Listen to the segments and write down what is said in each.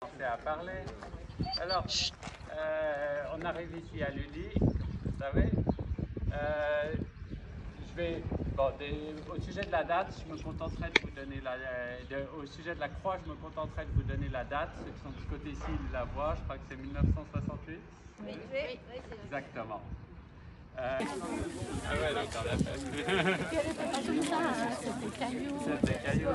commencer à parler. Alors, on arrive ici à Lully, vous savez. Au sujet de la date, je me contenterai de vous donner au sujet de la croix, je me contenterai de vous donner la date. Ceux qui sont de ce côté-ci, ils la voient. Je crois que c'est 1968. Oui, Exactement. Ah ouais, d'accord, la fête. c'est des cailloux. C'est des cailloux.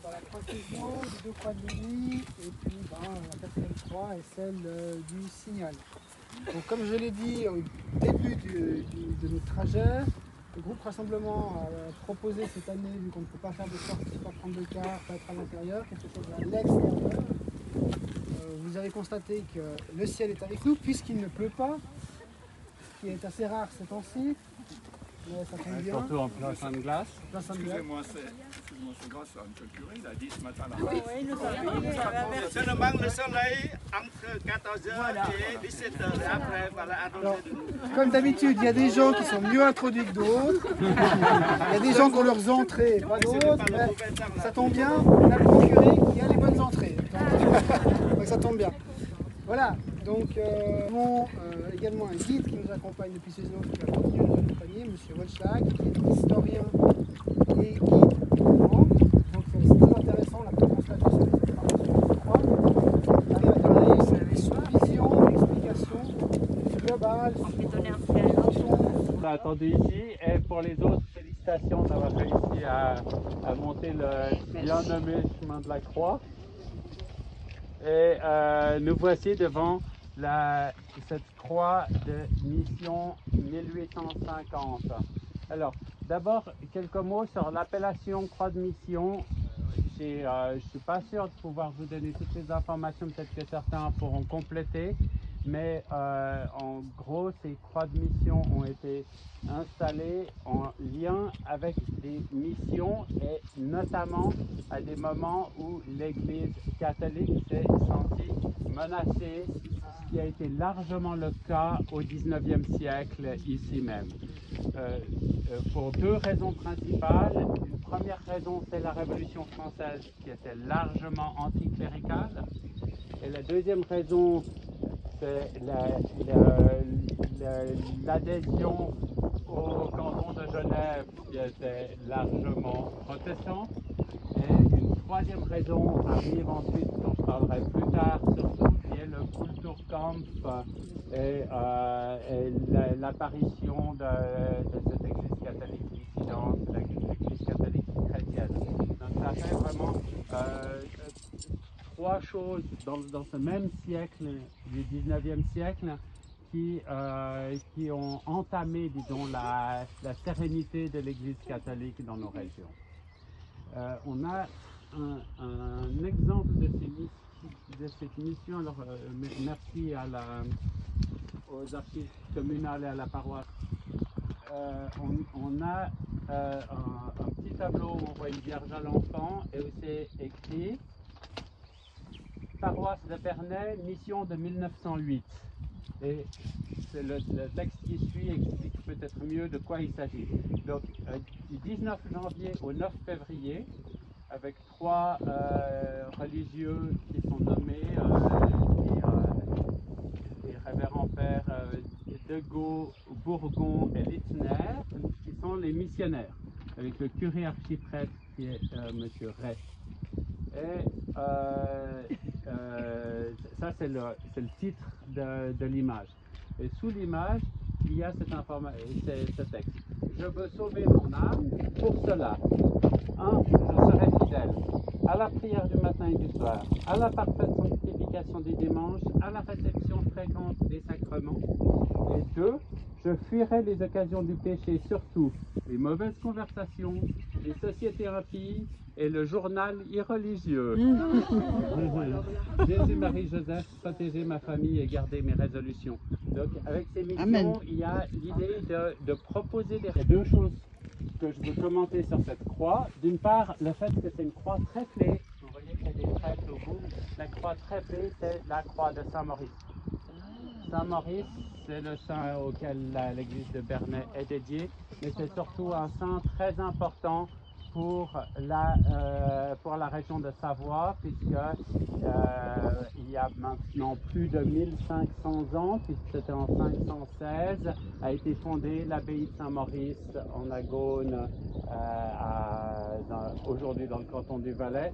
Dans la croix Césio, les deux croix de Lully, et puis la quatrième croix est celle du Signal. Donc comme je l'ai dit au début de notre trajet, le groupe Rassemblement a proposé cette année, vu qu'on ne peut pas faire de sortie, pas prendre de car, pas être à l'intérieur, quelque chose à l'extérieur. Vous avez constaté que le ciel est avec nous, puisqu'il ne pleut pas, ce qui est assez rare ces temps-ci. Mais ça tombe bien. Surtout en plein fin de glace. Excusez-moi, c'est grâce à M. le curé, il a dit ce matin là. Oui, nous avons Seulement le soleil entre 14h et 17h. Et après, voilà, arrosé de nous. Comme d'habitude, il y a des gens qui sont mieux introduits que d'autres. Il y a des gens qui ont leurs entrées, pas d'autres. Ça tombe bien, on a le bon curé qui a les bonnes entrées. Donc ça tombe bien. Voilà, donc nous avons également un guide qui nous accompagne depuis 16 ans, qui va continuer de nous accompagner, M. Wolschlag, qui est historien et guide également. Donc c'est très intéressant, on a pu constater sur les informations de croix. On arrive à donner une vision, une explication globale sur On a attendu ici et pour les autres, félicitations d'avoir réussi à monter le bien nommé chemin de la croix. Et nous voici devant cette croix de mission 1850. Alors, d'abord, quelques mots sur l'appellation croix de mission. Je ne suis pas sûr de pouvoir vous donner toutes les informations, peut-être que certains pourront compléter, mais en gros, ces croix de mission ont été installées en lien avec des missions et notamment à des moments où l'Église catholique s'est sentie menacée, ce qui a été largement le cas au XIXe siècle ici même. Pour deux raisons principales. Une première raison, c'est la Révolution française qui était largement anticléricale. Et la deuxième raison, c'est l'adhésion au canton de Genève qui était largement protestant. Et une troisième raison arrive ensuite, dont je parlerai plus tard, surtout, qui est le Kulturkampf et l'apparition de cette église catholique dissidente, l'église catholique chrétienne. Donc ça fait vraiment trois choses dans ce même siècle du 19e siècle qui ont entamé, disons, la sérénité de l'église catholique dans nos régions. On a un exemple de cette mission. Alors, merci aux archives communales et à la paroisse. On a un petit tableau où on voit une vierge à l'enfant et où c'est écrit Paroisse de Pernay, mission de 1908. Et le texte qui suit explique peut-être mieux de quoi il s'agit. Donc, du 19 janvier au 9 février, avec trois religieux qui sont nommés, les révérends pères Degaut, Bourgon et Littner, qui sont les missionnaires, avec le curé archiprêtre qui est M. Ray. Et ça, c'est le titre de l'image. Et sous l'image, il y a ce texte. Je veux sauver mon âme, pour cela, 1. Je serai fidèle à la prière du matin et du soir, à la parfaite sanctification des dimanches, à la réception fréquente des sacrements. Et 2. Je fuirai les occasions du péché, surtout les mauvaises conversations, les sociétés impies et le journal irreligieux. Jésus, Marie, Joseph, protéger ma famille et garder mes résolutions. Donc, avec ces missions, Amen. Il y a l'idée de proposer des... Il y a deux choses que je veux commenter sur cette croix. D'une part, le fait que c'est une croix trèflée. Vous voyez qu'il y a des trèfles au bout. La croix trèflée, c'est la croix de Saint-Maurice. Saint-Maurice, c'est le saint auquel l'église de Bernay est dédiée, mais c'est surtout un saint très important pour la région de Savoie, puisque il y a maintenant plus de 1500 ans, puisque c'était en 516, a été fondée l'abbaye de Saint-Maurice en Agone, aujourd'hui dans le canton du Valais.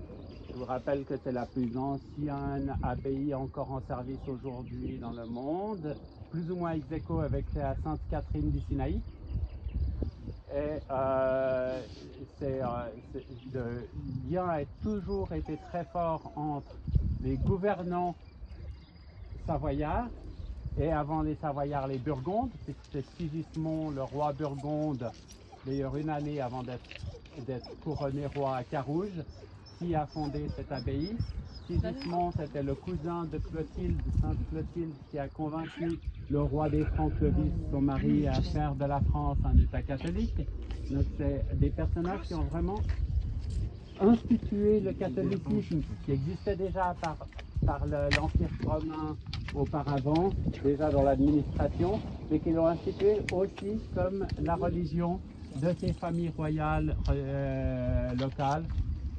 Je vous rappelle que c'est la plus ancienne abbaye encore en service aujourd'hui dans le monde, plus ou moins ex aequo avec la Sainte Catherine du Sinaï. Et le lien a toujours été très fort entre les gouvernants savoyards et avant les Savoyards les Burgondes, c'était Sigismond, le roi burgonde, d'ailleurs une année avant d'être couronné roi à Carouge, qui a fondé cette abbaye. Sigismond, c'était le cousin de Clotilde, Sainte Clotilde, qui a convaincu le roi des Francs, Clovis, son mari, à faire de la France un État catholique. Donc c'est des personnages qui ont vraiment institué le catholicisme, qui existait déjà par l'Empire romain auparavant, déjà dans l'administration, mais qui l'ont institué aussi comme la religion de ces familles royales locales.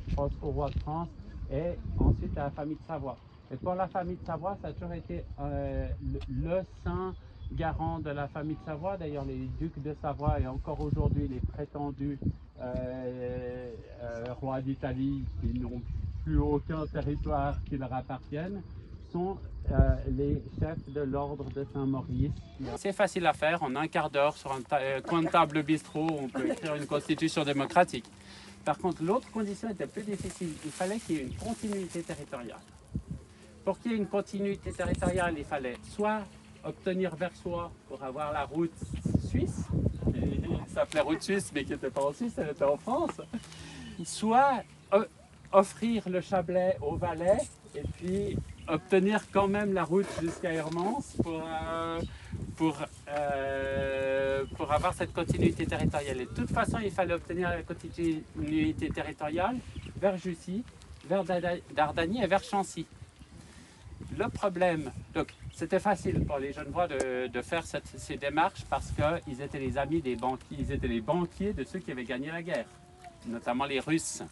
Je pense au roi de France et ensuite à la famille de Savoie. Et pour la famille de Savoie, ça a toujours été le saint garant de la famille de Savoie. D'ailleurs, les ducs de Savoie et encore aujourd'hui les prétendus rois d'Italie qui n'ont plus aucun territoire qui leur appartienne sont les chefs de l'ordre de Saint-Maurice. C'est facile à faire, en un quart d'heure sur un coin de table bistrot, on peut écrire une constitution démocratique. Par contre, l'autre condition était plus difficile. Il fallait qu'il y ait une continuité territoriale. Pour qu'il y ait une continuité territoriale, il fallait soit obtenir Versoix pour avoir la route suisse, qui s'appelait route suisse, mais qui n'était pas en Suisse, elle était en France, soit offrir le Chablais au Valais, et puis obtenir quand même la route jusqu'à Hermance pour avoir cette continuité territoriale. Et de toute façon, il fallait obtenir la continuité territoriale vers Jussy, vers Dardagny et vers Chancy. Le problème, donc c'était facile pour les Genevois de faire ces démarches parce qu'ils étaient les amis des banquiers, ils étaient les banquiers de ceux qui avaient gagné la guerre, notamment les Russes.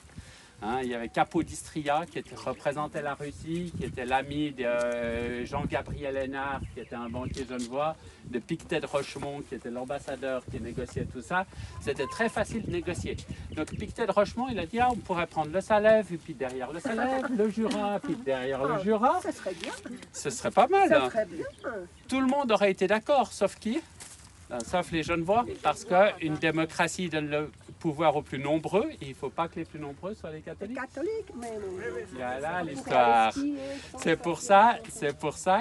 Hein, il y avait Capodistria qui représentait la Russie, qui était l'ami de Jean-Gabriel Hénard, qui était un banquier genevois, de Pictet de Rochemont, qui était l'ambassadeur qui négociait tout ça. C'était très facile de négocier. Donc Pictet de Rochemont, il a dit on pourrait prendre le Salève, et puis derrière le Salève, le Jura, puis derrière le Jura. Ça serait bien. Ce serait pas mal. Ça serait bien. Tout le monde aurait été d'accord, sauf qui? Sauf les Genevois, parce qu'une démocratie donne le pouvoir aux plus nombreux, et il ne faut pas que les plus nombreux soient les catholiques. Catholique, mais Voilà l'histoire. C'est pour ça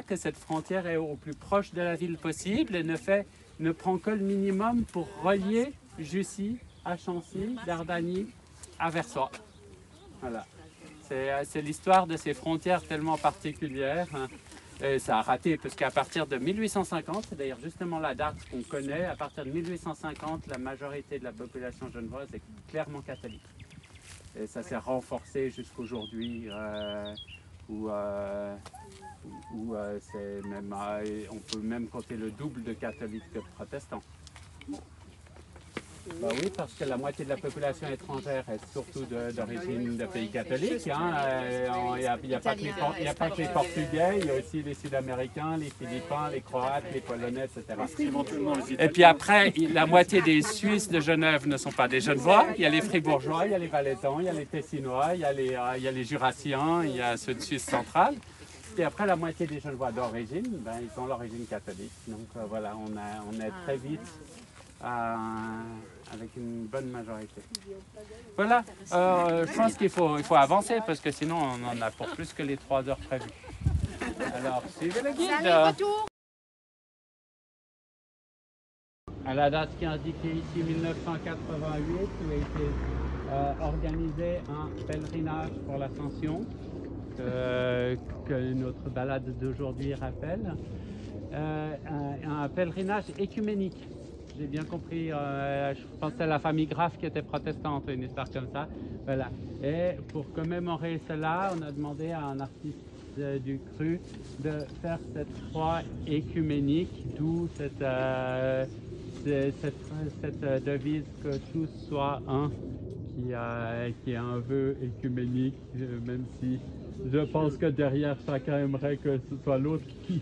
que cette frontière est au plus proche de la ville possible et ne prend que le minimum pour relier Jussy à Chancy, Dardagny à Versoix. Voilà. C'est l'histoire de ces frontières tellement particulières. Et ça a raté parce qu'à partir de 1850, c'est d'ailleurs justement la date qu'on connaît, à partir de 1850, la majorité de la population genevoise est clairement catholique. Et ça s'est renforcé jusqu'aujourd'hui, où c'est même, on peut même compter le double de catholiques que de protestants. Bah oui, parce que la moitié de la population étrangère est surtout d'origine de pays catholiques. Hein. Il n'y a pas que les Portugais, il y a aussi les Sud-Américains, les Philippins, les Croates, les Polonais, etc. Et puis après, la moitié des Suisses de Genève ne sont pas des Genevois. Il y a les Fribourgeois, il y a les Valaisans, il y a les Tessinois, il y a les Jurassiens, il y a ceux de Suisse centrale. Et après, la moitié des Genevois d'origine, ben, ils ont l'origine catholique. Donc voilà, on est très vite avec une bonne majorité. Voilà, je pense qu'il faut avancer parce que sinon on en a pour plus que les 3 heures prévues. Alors, suivez le guide. À la date qui est indiquée ici, 1988, où a été organisé un pèlerinage pour l'Ascension que notre balade d'aujourd'hui rappelle. Un pèlerinage écuménique. J'ai bien compris, je pense que c'est la famille Graff qui était protestante, une histoire comme ça. Voilà. Et pour commémorer cela, on a demandé à un artiste du cru de faire cette croix écuménique, d'où cette devise que tous soient un, qui est un vœu écuménique, même si je pense que derrière chacun aimerait que ce soit l'autre qui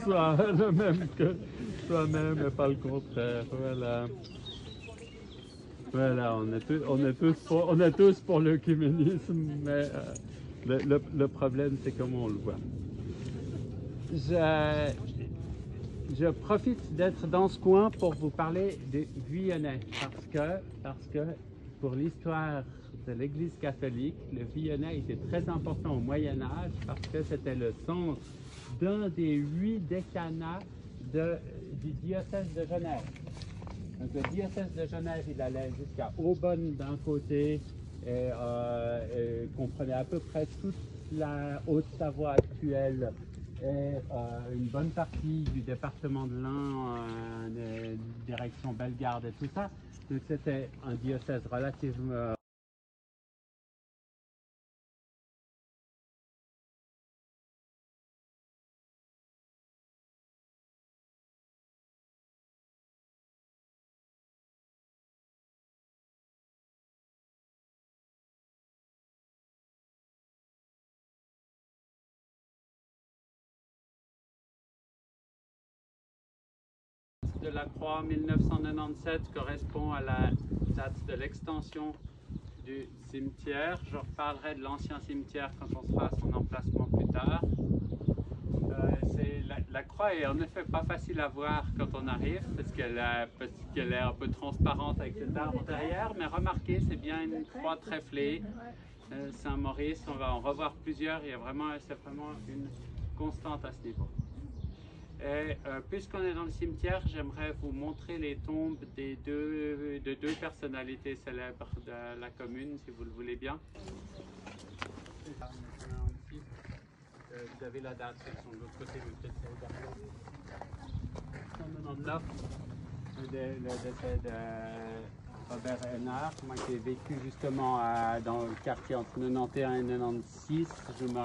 soit le même que soi-même et pas le contraire. Voilà. Voilà, on est tous pour l'œcuménisme, mais le problème c'est comment on le voit. Je profite d'être dans ce coin pour vous parler de Vuyennais, parce que pour l'histoire de l'Église catholique, le Vuyennais était très important au Moyen Âge parce que c'était le centre d'un des 8 décanats du diocèse de Genève. Donc le diocèse de Genève, il allait jusqu'à Aubonne d'un côté et comprenait à peu près toute la Haute-Savoie actuelle et une bonne partie du département de l'Ain, direction Bellegarde et tout ça. Donc c'était un diocèse relativement de la Croix 1997 correspond à la date de l'extension du cimetière. Je reparlerai de l'ancien cimetière quand on sera à son emplacement plus tard. La croix est en effet pas facile à voir quand on arrive parce qu'elle est un peu transparente avec cet arbre derrière, mais remarquez, c'est bien une croix tréflée. Saint-Maurice, on va en revoir plusieurs, c'est vraiment une constante à ce niveau. Et puisqu'on est dans le cimetière, j'aimerais vous montrer les tombes de deux personnalités célèbres de la commune, si vous le voulez bien. Vous avez la date, ils sont de l'autre côté, mais peut-être c'est 199, le décès de Robert Hénard, moi qui ai vécu justement dans le quartier entre 91 et 96. Je me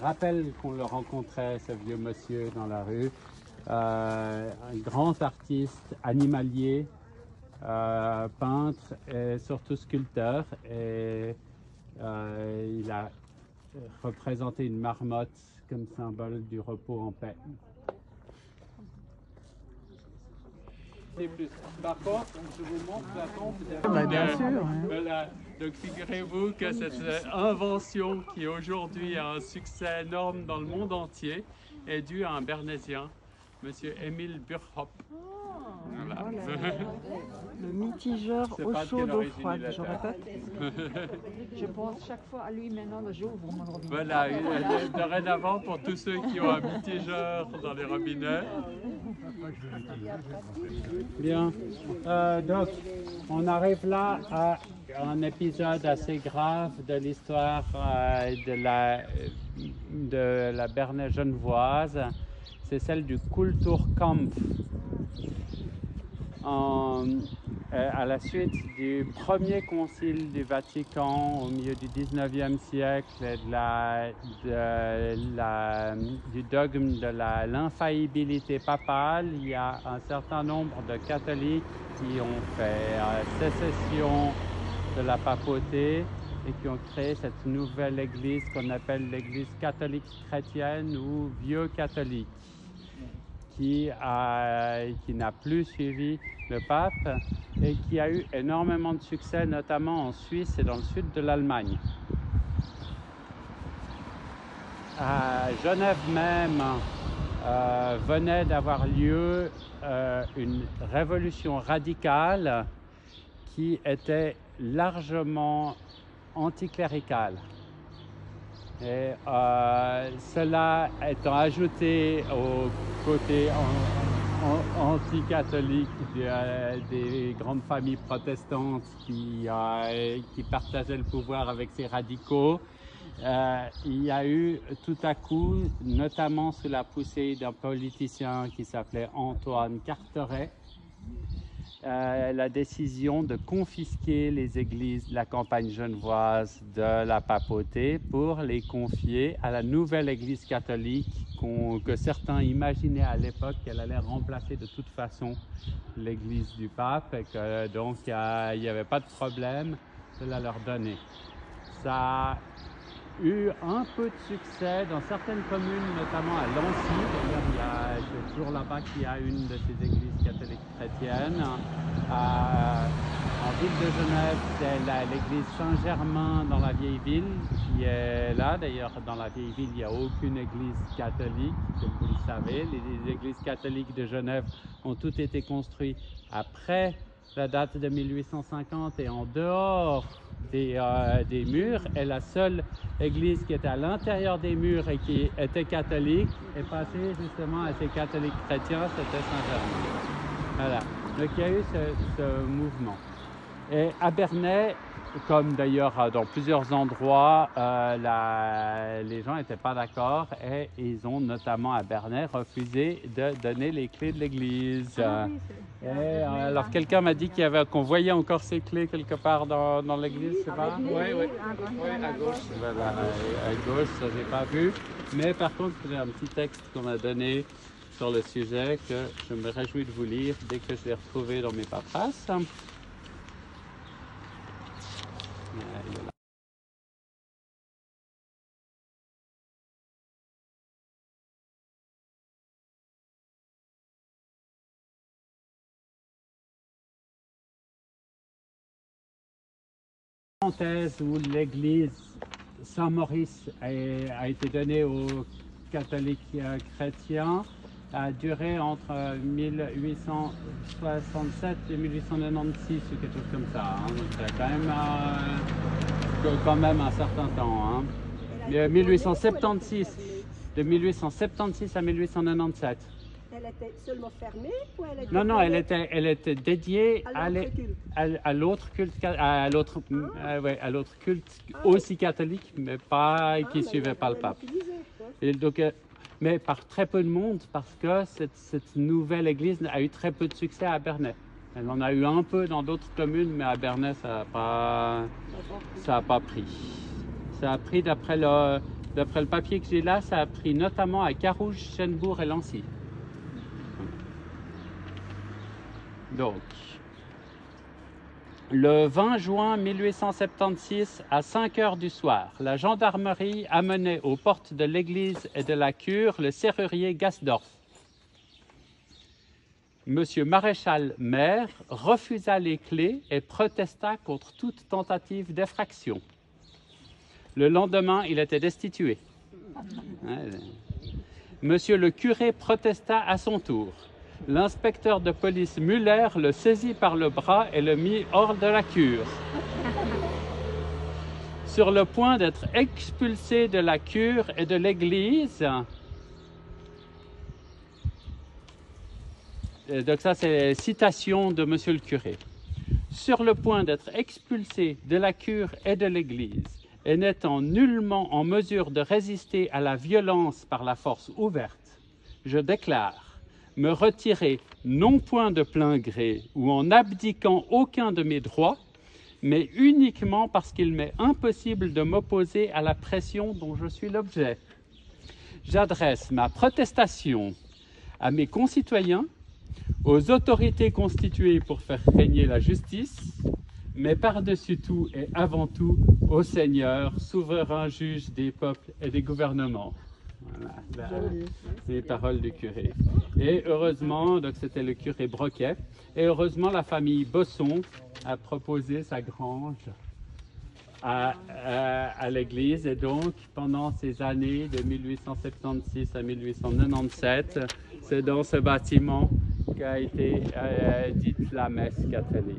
rappelle qu'on le rencontrait, ce vieux monsieur, dans la rue. Un grand artiste animalier, peintre et surtout sculpteur. Et il a représenté une marmotte comme symbole du repos en paix. Par contre, je vous montre la tombe de... Bien sûr. Voilà. Donc figurez-vous que cette invention qui aujourd'hui a un succès énorme dans le monde entier est due à un Bernésien, Monsieur Émile Burhoff. Voilà. Le mitigeur eau chaude, eau froide, je répète. Je pense chaque fois à lui maintenant, j'ouvre mon robinet. Voilà, dorénavant pour tous ceux qui ont un mitigeur dans les robinets. Bien, donc on arrive là à un épisode assez grave de l'histoire de la Bernay genevoise. C'est celle du Kulturkampf. À la suite du premier concile du Vatican au milieu du 19e siècle et du dogme de l'infaillibilité papale, il y a un certain nombre de catholiques qui ont fait sécession de la papauté et qui ont créé cette nouvelle église qu'on appelle l'église catholique chrétienne ou vieux catholique, qui n'a plus suivi le pape et qui a eu énormément de succès, notamment en Suisse et dans le sud de l'Allemagne. À Genève même, venait d'avoir lieu une révolution radicale qui était largement anticléricale. Et cela étant ajouté au côté anti-catholique des grandes familles protestantes qui partageaient le pouvoir avec ces radicaux, il y a eu tout à coup, notamment sous la poussée d'un politicien qui s'appelait Antoine Carteret, la décision de confisquer les églises de la campagne genevoise de la papauté pour les confier à la nouvelle église catholique que certains imaginaient à l'époque qu'elle allait remplacer de toute façon l'église du pape et que donc il n'y avait pas de problème de la leur donner. Ça a eu un peu de succès dans certaines communes, notamment à Lancy. D'ailleurs, c'est toujours là-bas qu'il y a une de ces églises catholiques chrétiennes. En ville de Genève, c'est l'église Saint-Germain dans la vieille ville qui est là. D'ailleurs, dans la vieille ville, il n'y a aucune église catholique, comme vous le savez. Les églises catholiques de Genève ont toutes été construites après la date de 1850 et en dehors des murs, et la seule église qui était à l'intérieur des murs et qui était catholique est passée justement à ces catholiques chrétiens, c'était Saint-Germain. Voilà, donc il y a eu ce mouvement. Et à Bernay, comme d'ailleurs dans plusieurs endroits, les gens n'étaient pas d'accord et ils ont notamment à Bernay refusé de donner les clés de l'église. Alors quelqu'un m'a dit qu'on voyait encore ces clés quelque part dans l'église, c'est pas? Oui, à gauche. Voilà, à gauche, ça j'ai pas vu. Mais par contre, j'ai un petit texte qu'on m'a donné sur le sujet que je me réjouis de vous lire dès que je l'ai retrouvé dans mes paperasses. Il est là. Parenthèse où l'église Saint-Maurice a été donnée aux catholiques chrétiens a duré entre 1867 et 1896 ou quelque chose comme ça. Hein. Donc c'est quand même un certain temps. Hein. 1876, de 1876 à 1897. Elle était seulement fermée ou elle était... Non, elle était dédiée à l'autre culte, à l'autre culte aussi catholique, mais pas qui ne suivait pas le pape. Et donc, mais par très peu de monde, parce que cette nouvelle église a eu très peu de succès à Bernay. Elle en a eu un peu dans d'autres communes, mais à Bernay, ça n'a pas pris. Ça a pris, d'après le papier que j'ai là, ça a pris notamment à Carouge, Chenebourg et Lancy. Donc, le 20 juin 1876, à 5 heures du soir, la gendarmerie amenait aux portes de l'église et de la cure le serrurier Gasdorf. Monsieur Maréchal Maire refusa les clés et protesta contre toute tentative d'effraction. Le lendemain, il était destitué. Monsieur le curé protesta à son tour. L'inspecteur de police Muller le saisit par le bras et le mit hors de la cure. Sur le point d'être expulsé de la cure et de l'église, donc ça c'est citation de monsieur le curé, sur le point d'être expulsé de la cure et de l'église, et n'étant nullement en mesure de résister à la violence par la force ouverte, je déclare me retirer non point de plein gré ou en abdiquant aucun de mes droits, mais uniquement parce qu'il m'est impossible de m'opposer à la pression dont je suis l'objet. J'adresse ma protestation à mes concitoyens, aux autorités constituées pour faire régner la justice, mais par-dessus tout et avant tout au Seigneur, souverain juge des peuples et des gouvernements. Voilà, c'est les paroles du curé. Et heureusement, donc c'était le curé Broquet, et heureusement la famille Bosson a proposé sa grange à l'église, et donc pendant ces années de 1876 à 1897, c'est dans ce bâtiment qu'a été dite la messe catholique.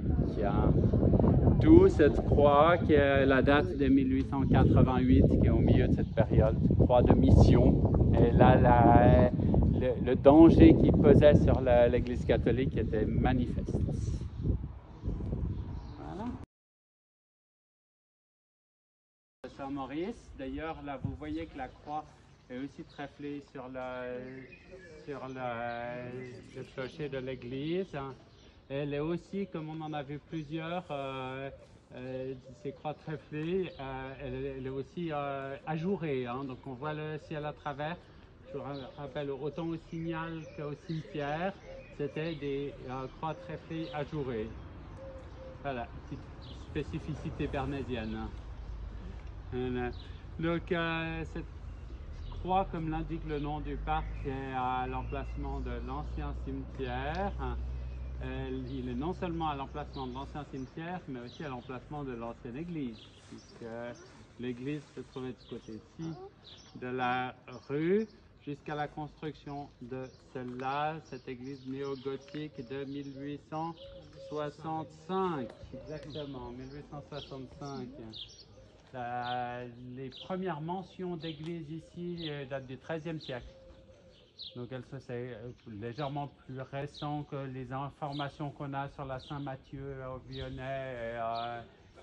D'où cette croix qui est la date de 1888, qui est au milieu de cette période, croix de mission. Et là, le danger qui pesait sur l'Église catholique était manifeste. Voilà. Saint-Maurice, d'ailleurs, là, vous voyez que la croix est aussi tréflée sur le clocher de l'église. Elle est aussi, comme on en a vu plusieurs, ces croix tréflées, elle est aussi ajourée, hein, donc on voit le ciel à travers. Je vous rappelle, autant au Signal qu'au cimetière, c'était des croix tréflées ajourées. Voilà, petite spécificité bernésienne. Voilà. Donc cette croix, comme l'indique le nom du parc, est à l'emplacement de l'ancien cimetière. Il est non seulement à l'emplacement de l'ancien cimetière, mais aussi à l'emplacement de l'ancienne église, puisque l'église se trouvait du côté-ci de la rue, jusqu'à la construction de celle-là, cette église néo-gothique de 1865, exactement, 1865. Les premières mentions d'église ici datent du XIIIe siècle. Donc c'est légèrement plus récent que les informations qu'on a sur la Saint-Matthieu au Lyonnais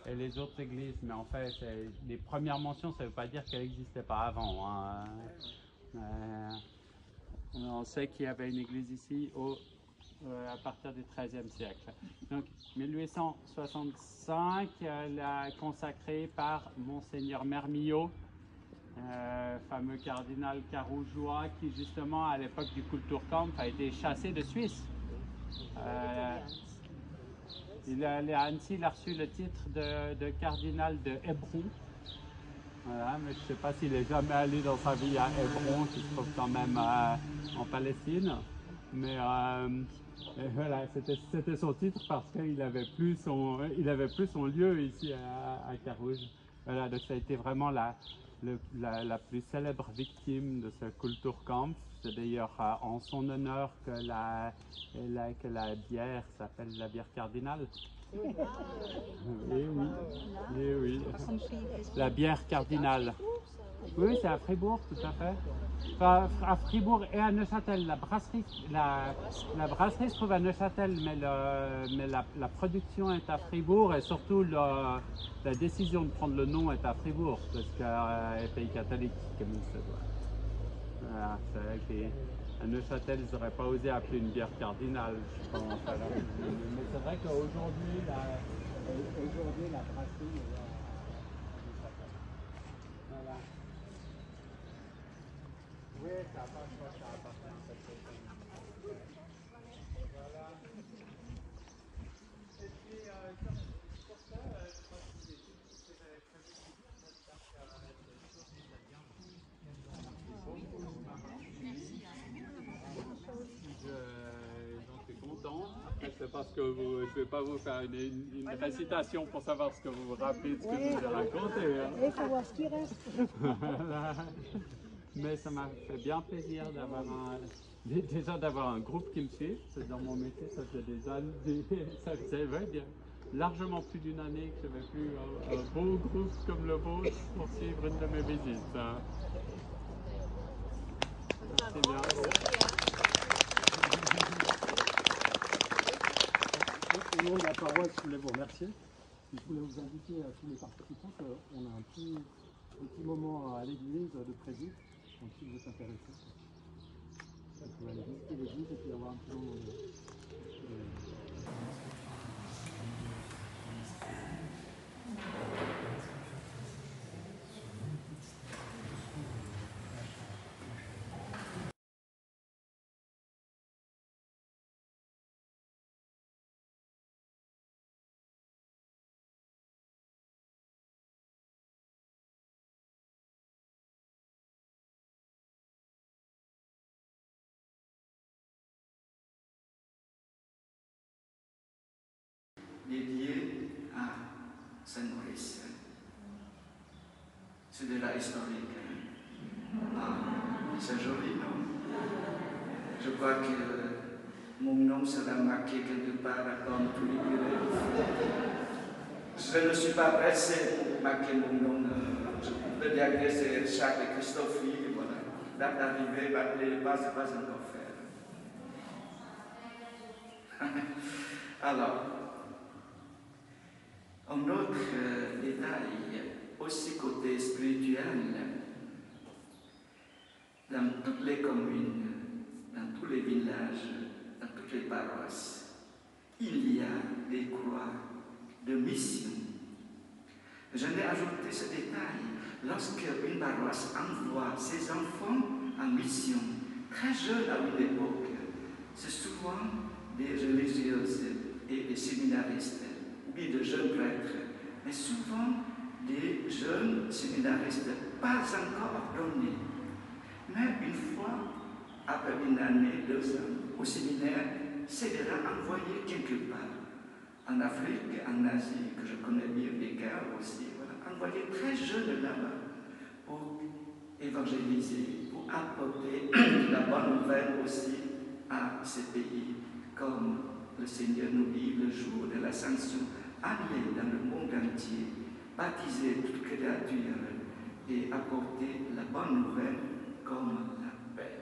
et les autres églises. Mais en fait, les premières mentions, ça ne veut pas dire qu'elle n'existait pas avant. Hein. On sait qu'il y avait une église ici à partir du XIIIe siècle. Donc 1865, elle est consacrée par Monseigneur Mermillot, fameux cardinal carougeois qui justement à l'époque du Kulturkampf a été chassé de Suisse. Il est à Annecy, il a reçu le titre de cardinal de Hébron. Voilà, mais je ne sais pas s'il est jamais allé dans sa vie à Hébron, qui se trouve quand même en Palestine. Mais voilà, c'était son titre parce qu'il n'avait plus son lieu ici à Carouge. Voilà, donc ça a été vraiment la plus célèbre victime de ce Kulturkampf. C'est d'ailleurs en son honneur que la bière s'appelle la bière cardinale. Eh oui, eh oui. La bière cardinale. Oui, c'est à Fribourg, tout à fait. Enfin, à Fribourg et à Neuchâtel. La brasserie se trouve à Neuchâtel, mais la production est à Fribourg et surtout la décision de prendre le nom est à Fribourg, parce que est pays catholique, comme il se doit. Voilà, c'est vrai qu'à Neuchâtel, ils n'auraient pas osé appeler une bière cardinale, je pense. Mais c'est vrai qu'aujourd'hui, la brasserie est à Neuchâtel. Voilà. Oui, ça appartient à cette personne. Voilà. Et puis, pour ça, je crois que c'est tout ce que j'avais prévu de dire. J'espère que cette chose vous a bien plu. J'en suis content. C'est parce que je ne vais pas vous faire une récitation pour savoir ce que vous vous rappelez de ce que je vous ai raconté. Hein. Il faut voir ce qui reste. Voilà. Mais ça m'a fait bien plaisir déjà d'avoir un groupe qui me suit. Dans mon métier, ça fait des années, ça faisait largement plus d'une année que je n'avais plus un beau groupe comme le vôtre pour suivre une de mes visites. Merci bien. Au nom de la paroisse, je voulais vous remercier. Je voulais vous inviter à tous les participants qu'on a un petit moment à l'église de prévu. Donc si vous êtes intéressés, vous pouvez aller visiter l'église et puis avoir un petit moment de... Dédié à Saint-Maurice. C'est de la historique. Ah, c'est joli, non? Je crois que mon nom sera marqué quelque part comme tous les curés. Je ne suis pas pressé pour marquer mon nom. Je peux dire que c'est Jacques et Christophe, voilà. Date d'arrivée, les pas encore faire. Alors, un autre détail, aussi côté spirituel, dans toutes les communes, dans tous les villages, dans toutes les paroisses, il y a des croix de mission. Je n'ai ajouté ce détail lorsque une paroisse envoie ses enfants en mission, très jeunes à une époque. C'est souvent des religieuses et des séminaristes, ou bien de jeunes prêtres, mais souvent des jeunes séminaristes pas encore ordonnés. Mais une fois, après une année, 2 ans, au séminaire, c'est déjà envoyé quelque part. En Afrique, en Asie, que je connais bien, des cas aussi, voilà, envoyé très jeune là-bas pour évangéliser, pour apporter la bonne nouvelle aussi à ces pays, comme le Seigneur nous dit le jour de l'ascension, aller dans le monde entier, baptiser toute créature et apporter la bonne nouvelle comme la paix.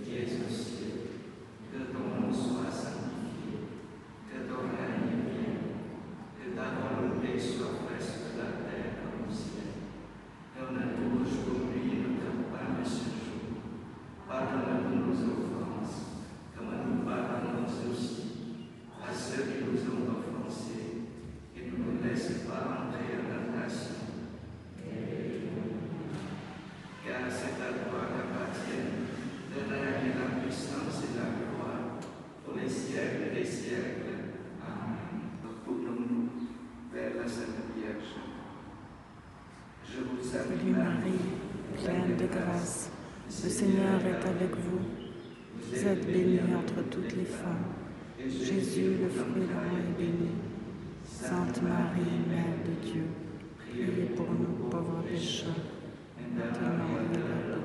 Jésus, que ton nom soit sanctifié, que ton règne vienne, que ta volonté soit faite sur la terre comme au ciel. Donne-nous aujourd'hui notre pain de ce jour. Pardonne-nous nos offenses, comme nous pardonnons aussi à ceux qui nous ont offensés, et ne nous laisse pas entrer en tentation. Car c'est à toi qu'appartiennent le règne, la puissance et la gloire pour les siècles des siècles. Amen. Tournons-nous vers la Sainte Vierge. Je vous salue Marie, pleine de grâce, le Seigneur est avec vous. Vous êtes bénie entre toutes les femmes. Jésus, le fruit de vos est béni. Sainte Marie, Mère de Dieu, priez pour nous pauvres pécheurs, maintenant et à l'heure de